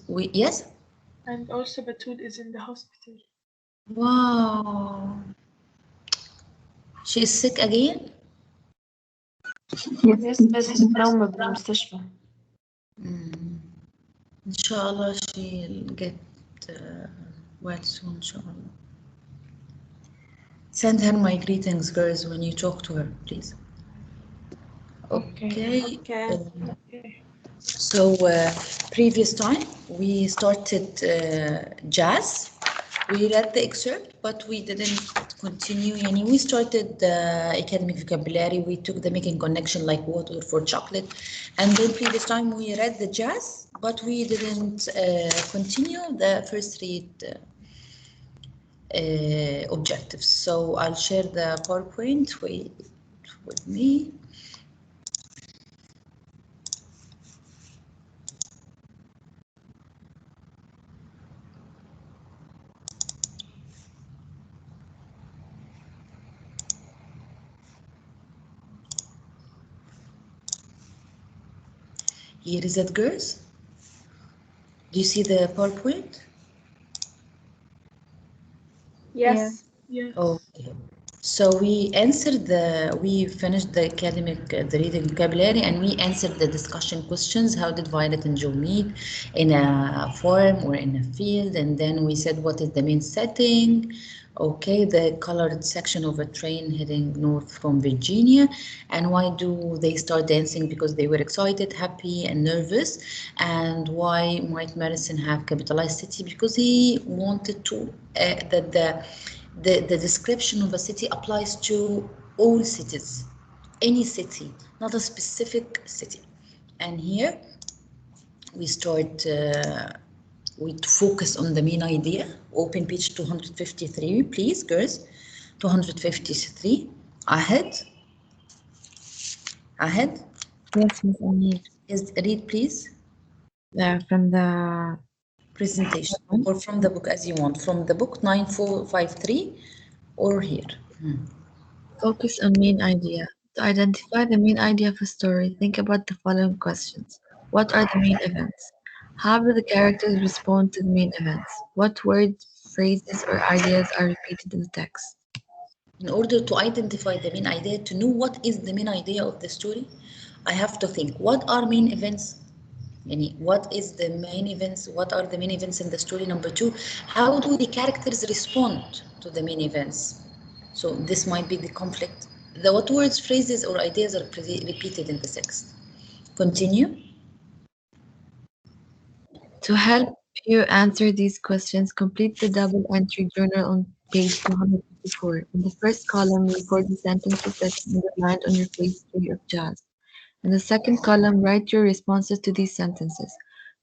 Yes. And also Batul is in the hospital. Wow. She's sick again. Yes بس نومة بالمستشفى. Inshallah she'll get well soon, inshallah. Send her my greetings, girls, when you talk to her, please. Okay. So previous time we started jazz. We read the excerpt, but we didn't continue. We started the academic vocabulary. We took the making connection like water for chocolate, and then previous time we read the jazz, but we didn't continue the first read objectives. So I'll share the PowerPoint. Wait with me. Here is it, girls. Do you see the PowerPoint? Yes. Yes. Okay. So we finished the academic, the reading vocabulary, and we answered the discussion questions. How did Violet and Joe meet? In a farm or in a field? And then we said, what is the main setting? Okay, the colored section of a train heading north from Virginia. And why do they start dancing? Because they were excited, happy, and nervous. And why might Madison have capitalized city? Because he wanted to that the description of a city applies to all cities, any city, not a specific city. And here we start, we focus on the main idea. Open page 253, please, girls. 253, ahead. Ahead. Yes, Miss Amir. Yes, read, please. From the Presentation, or from the book as you want. From the book 9453 or here. Focus on main idea. To identify the main idea of a story, think about the following questions. What are the main events? How do the characters respond to the main events? What words, phrases, or ideas are repeated in the text? In order to identify the main idea, to know what is the main idea of the story, I have to think, what are main events? What is the main events? What are the main events in the story? Number two, how do the characters respond to the main events? So this might be the conflict. What words, phrases, or ideas are repeated in the text? Continue. To help you answer these questions, complete the double entry journal on page 254. In the first column, record the sentences that you underlined on your page 3 of JAS. In the second column, write your responses to these sentences.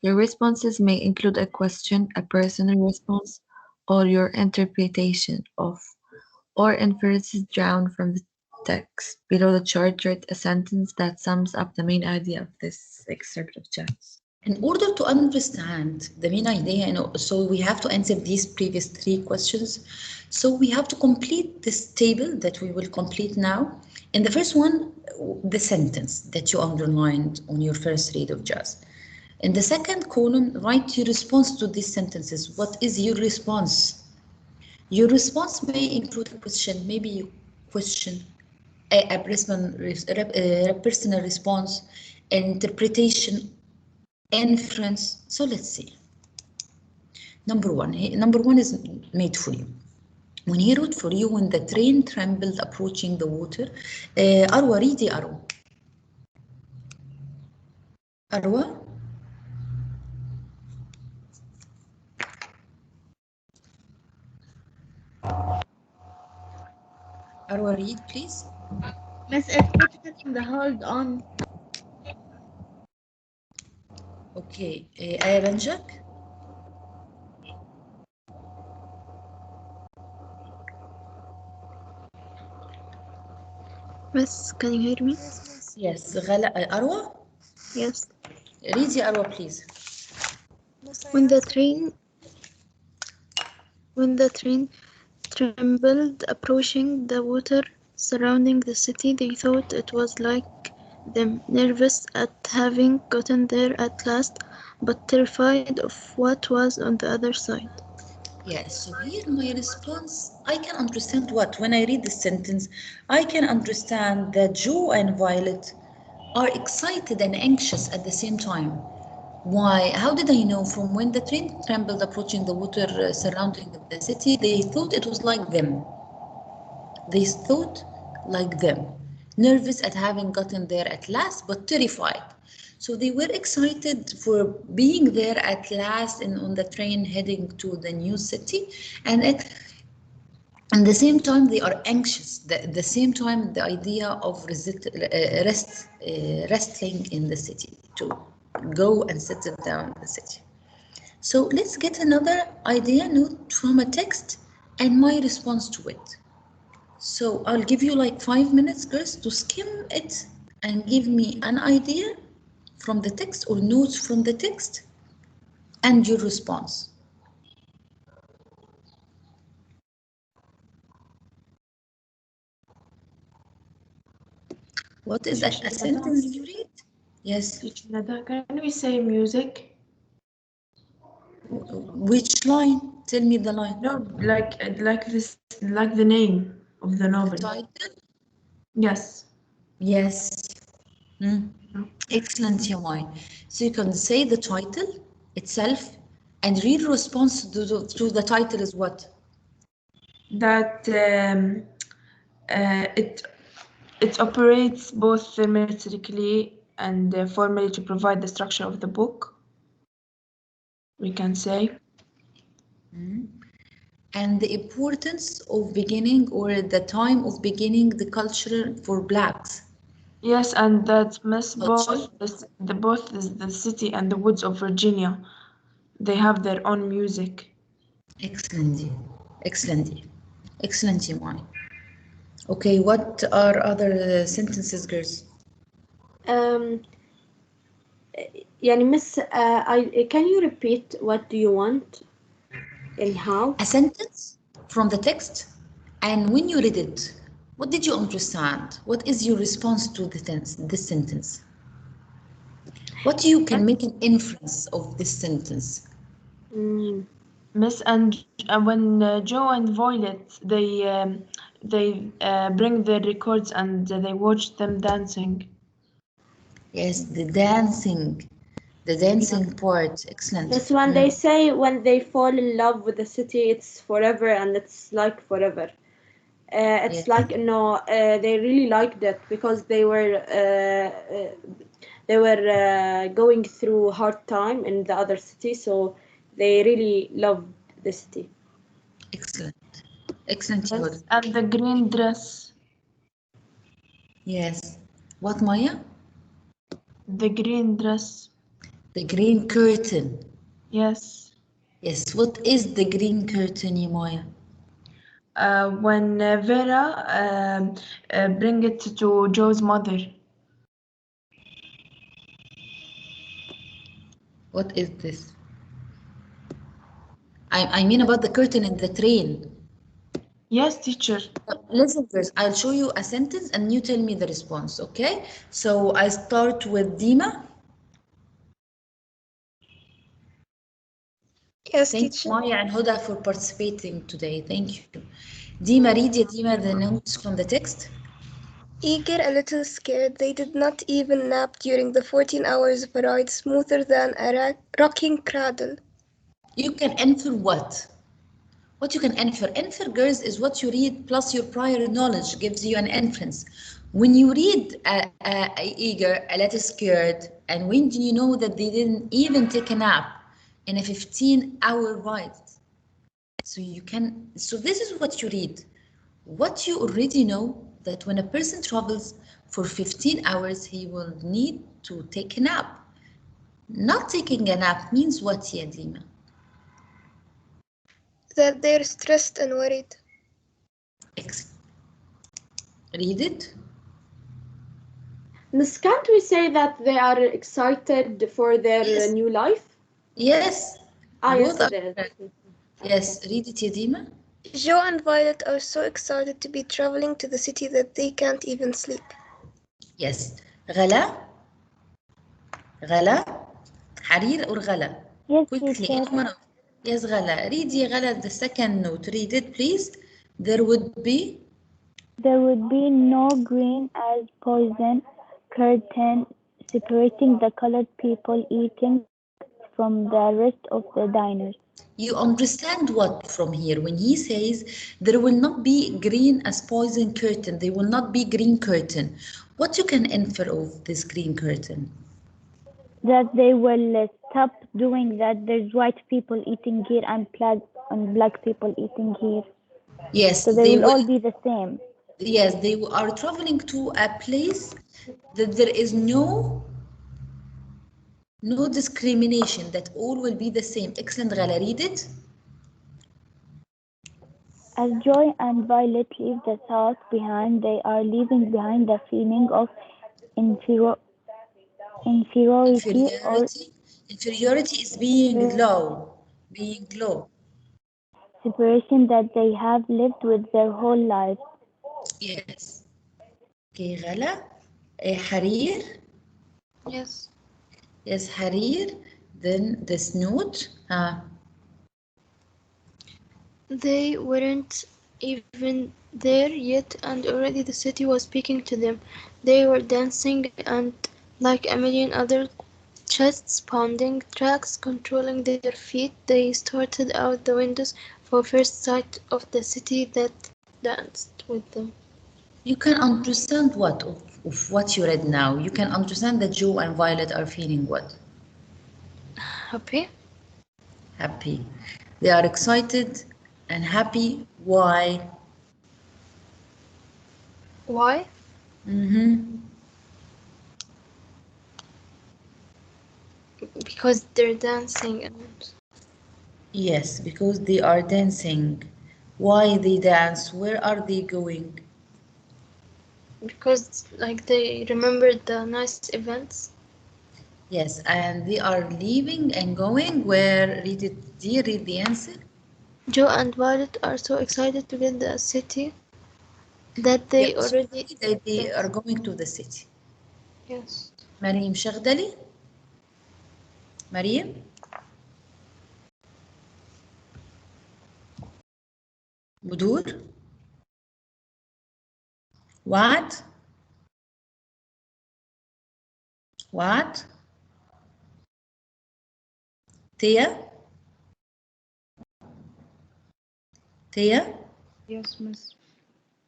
Your responses may include a question, a personal response, or your interpretation of, or inferences drawn from the text. Below the chart, write a sentence that sums up the main idea of this excerpt of JAS. In order to understand the main idea, so we have to answer these previous three questions. So we have to complete this table that we will complete now. In the first one, the sentence that you underlined on your first read of JAS. In the second column, write your response to these sentences. What is your response? Your response may include a question, maybe you question a personal response, interpretation, inference. So let's see. Number one is made for you. When he wrote for you, when the train trembled approaching the water. Arwa, ready, Arwa. Arwa? Arwa, read, please. Miss, it's putting the hold on. Okay, Aya Banjak? Miss, can you hear me? Yes, Arwa? Yes. Read, Arwa, please. When the train trembled approaching the water surrounding the city, they thought it was like them, nervous at having gotten there at last, but terrified of what was on the other side. Yes, so here my response, I can understand what, when I read this sentence, I can understand that Joe and Violet are excited and anxious at the same time. Why? How did I know? From when the train trembled approaching the water surrounding the city, they thought it was like them. They thought like them, nervous at having gotten there at last, but terrified. So they were excited for being there at last and on the train heading to the new city, and at the same time they are anxious. The same time the idea of resting in the city to go and settle down in the city. So let's get another idea note from a text and my response to it. So I'll give you like 5 minutes, girls, to skim it and give me an idea from the text or notes from the text and your response. What is a sentence you read? Yes. Teacher Nada, can we say music? Which line? Tell me the line. No, like this, like the name of the novel. Title? Yes. Yes. Excellent, Yamai. So you can say the title itself and read response to the title is what? That it operates both thematically and formally to provide the structure of the book. We can say. And the importance of beginning or the time of beginning the culture for blacks. Yes, and that Miss Culture. both the city and the woods of Virginia, they have their own music. Excellent. Excellent. Excellent, Imani. Okay, what are other sentences, girls? يعني miss can you repeat what do you want and how? A sentence from the text, and when you read it, what did you understand? What is your response to this sentence? What you can make an inference of this sentence? Miss, and when Joe and Violet they bring the records and they watch them dancing. Yes, the dancing part. Excellent. That's when they say when they fall in love with the city, it's forever and it's like forever. It's Yeah. like they really liked it because they were going through hard time in the other city, so they really loved the city. Excellent. Excellent, Yes, Yehuda. and the green dress. Yes. What, Maya? The green dress. The green curtain. Yes. Yes. What is the green curtain, Maya? When Vera bring it to Joe's mother. What is this? I mean about the curtain in the train. Yes, teacher. Listen first, I'll show you a sentence and you tell me the response, okay? So I start with Dima. Yes, Thank you, teacher. Maya and Huda, for participating today. Thank you. Dima, read ya, Dima, the notes from the text. Eager, a little scared, they did not even nap during the 14 hours of a ride smoother than a rocking cradle. You can infer what? What you can infer? Infer, girls, is what you read plus your prior knowledge gives you an inference. When you read eager, a little scared, and when you know that they didn't even take a nap in a 15-hour ride. So this is what you read. What you already know that when a person travels for 15 hours, he will need to take a nap. Not taking a nap means what, Yadima? That they're stressed and worried. Read it. Miss, can't we say that they are excited for their Yes. new life? Yes. Yes, Both are it is. correct. Yes, read it, Yadima. Joe and Violet are so excited to be traveling to the city that they can't even sleep. Yes. غلا غلا حرير or غلا Yes, quickly teacher. anyone of yes غلا read يا غلا the second note read it please there would be There would be no green as poison curtain separating the colored people eating from the rest of the diners. you understand what from here when he says there will not be green as poison curtain there will not be green curtain what you can infer of this green curtain That they will stop doing that. There's white people eating here and black people eating here. yes So they they will will all be the same. yes they are traveling to a place that there is no discrimination that all will be the same excellent Ghala read it As Joy and Violet leave the South behind, they are leaving behind the feeling of inferiority or inferiority is being low separation that they have lived with their whole lives. yes okay Ghala حرير Yes. yes حرير then this note They weren't even there yet, and already the city was speaking to them. They were dancing, and like a million other chests pounding, tracks controlling their feet, they started out the windows for first sight of the city that danced with them. you can understand what of what you read now you can understand that Joe and Violet are feeling what Happy? happy they are excited and happy why Why? Because they're dancing and yes because they are dancing why they dance where are they going because like they remembered the nice events. yes and they are leaving and going where read it dear read the answer Joe and Violet are so excited to get the city that they yes already they are dance. going to the city Yes. مريم شغدلي مريم بدور وعد وعد تيا تيا Yes, Miss.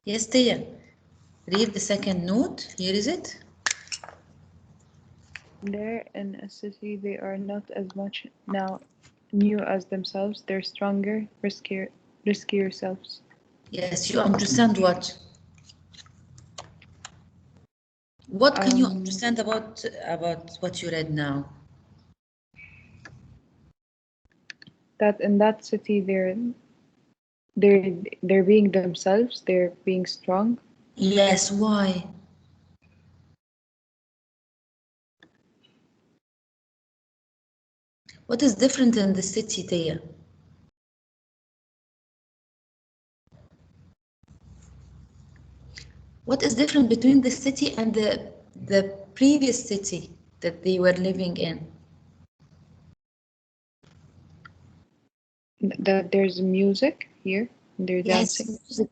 yes تيا read the second note here is it There in a city, they are not as much now new as themselves. They're stronger, riskier selves. yes you understand what can you understand about what you read now That in that city, they're being themselves. They're being strong. yes why what is different in the city Tia what is different between the city and the previous city that they were living in That there's music here. They're yes dancing. music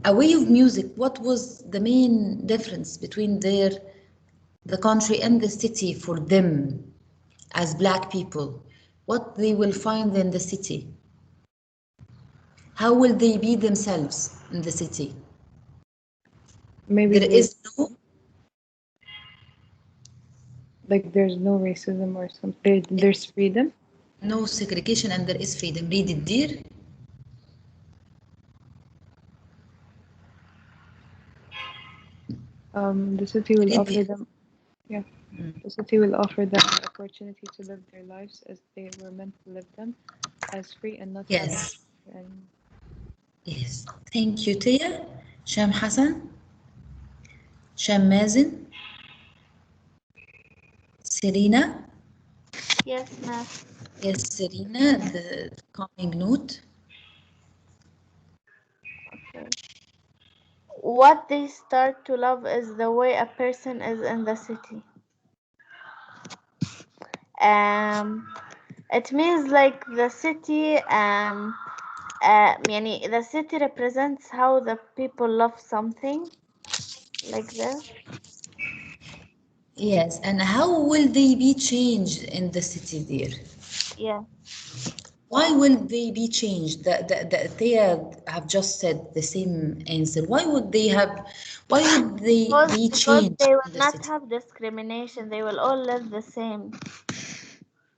a way of music what was the main difference between the country and the city for them as black people what they will find in the city how will they be themselves in the city Maybe there they is no like there's no racism or something. There's freedom. segregation and there is freedom read it dear The city will read offer it. them. Yeah, the city will offer them the opportunity to live their lives as they were meant to live them, as free and not having Yes, any. yes. Thank you, Tia. Sham Hassan, Sham Mazin, Serena. Yes, ma'am. Yes, Serena, the calming note. what they start to love is the way a person is in the city. It means like the city يعني the city represents how the people love something like this. Yes, and how will they be changed in the city there? Yeah. Why will they be changed? They have just said the same answer. Why would they be Because changed they in will the not city? have discrimination. They will all live the same.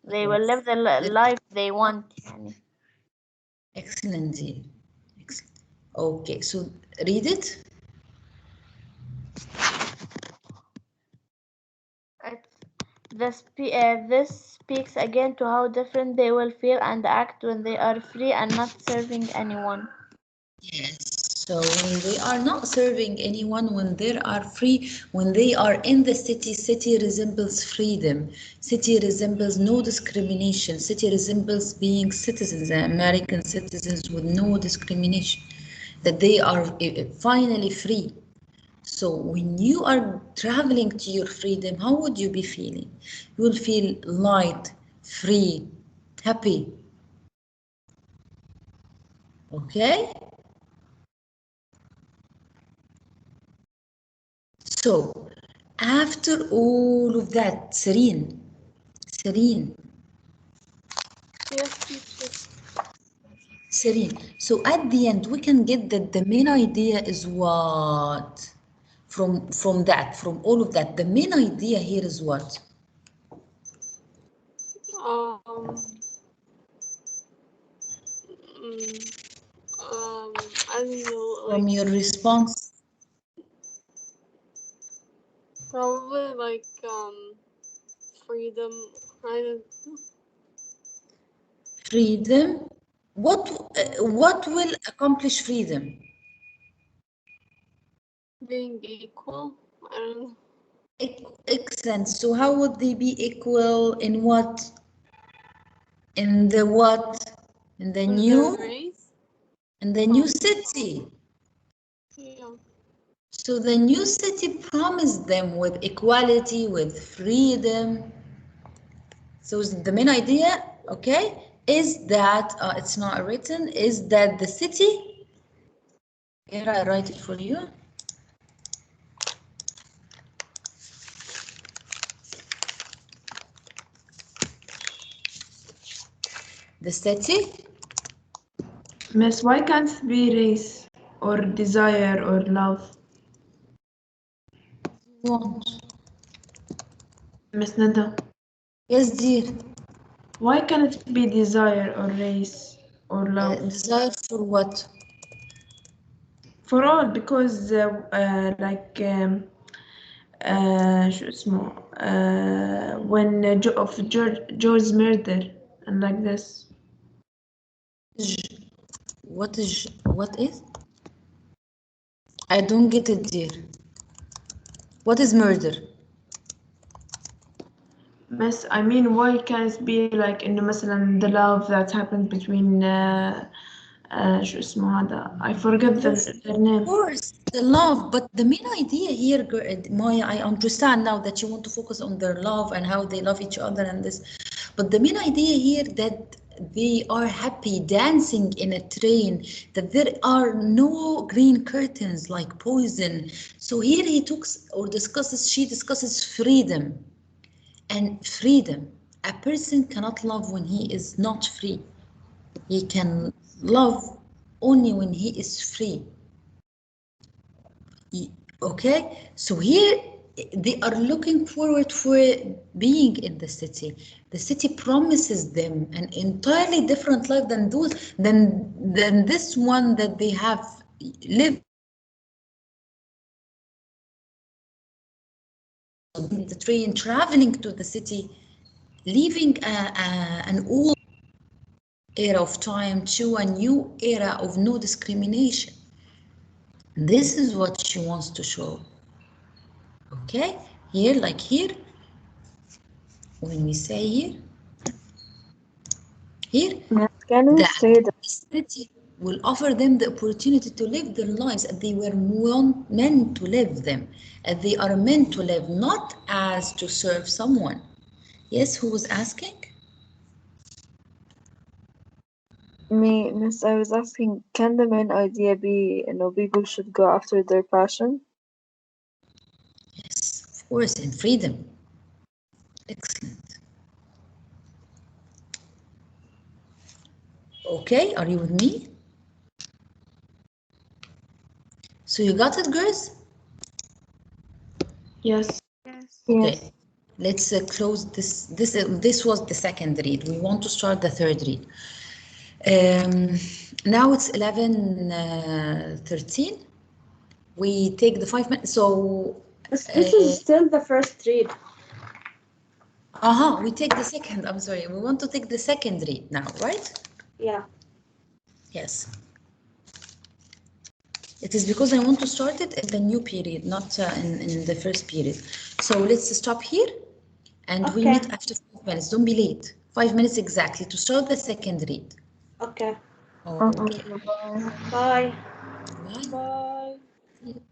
They will Yes. live the life they want. يعني. Excellent, dear. Excellent. Okay, so read it. This speaks again to how different they will feel and act when they are free and not serving anyone. Yes. So when they are not serving anyone, when they are free, when they are in the city, city resembles freedom. City resembles no discrimination. City resembles being citizens, American citizens with no discrimination. That they are finally free. So when you are traveling to your freedom, how would you be feeling? You will feel light, free, happy. Okay? So after all of that, Serene, Yes, teacher. Serene. So at the end, we can get that the main idea is what? From all of that, the main idea here is what? Um, I don't know, like From your response, probably like freedom. I don't freedom. What will accomplish freedom? being equal. I don't know. Excellent. So how would they be equal in what? In the what? In the The new? race. In the new city. Yeah. So the new city promised them with equality, with freedom. So the main idea, okay, is that it's not written, is that the city, here I write it for you. The city Miss, why can't it be race or desire or love? want. Miss Nada, Yes, dear. why can't it be desire or race or love? Desire for what? For all, because like شو اسمه when of George's murder and like this. What is? I don't get it, dear. What is murder? Miss, I mean, why can't it be like إنه مثلا the love that happened between شو اسمه هذا I forget their Of name. course, the love, but the main idea here, Maya, I understand now that you want to focus on their love and how they love each other and this, but the main idea here that they are happy dancing in a train, that there are no green curtains like poison. So here he talks or discusses, she discusses freedom. And freedom, a person cannot love when he is not free. He can love only when he is free. Okay, so here they are looking forward for being in the city. The city promises them an entirely different life than this one that they have lived in the train, traveling to the city, leaving an old era of time to a new era of no discrimination. This is what she wants to show. Okay, here, like here, when we say here, Can we the say that city. will offer them the opportunity to live their lives as they were meant to live them, as they are meant to live, not as to serve someone. Yes, who was asking? Me, Miss, I was asking, can the main idea be, people should go after their passion? Yes, of course, in freedom. Excellent. Okay, are you with me? So you got it, girls? Yes. Yes. Okay, let's close this. This was the second read. We want to start the third read. Now it's 11:13. We take the 5 minutes. So This is still the first read. we take the second. I'm sorry. We want to take the second read now, right? Yeah. Yes. It is because I want to start it in the new period, not in the first period. So let's stop here and we Okay. meet after 5 minutes. Don't be late. 5 minutes exactly to start the second read. Okay. Okay. Bye. Bye. Bye. Bye. See you.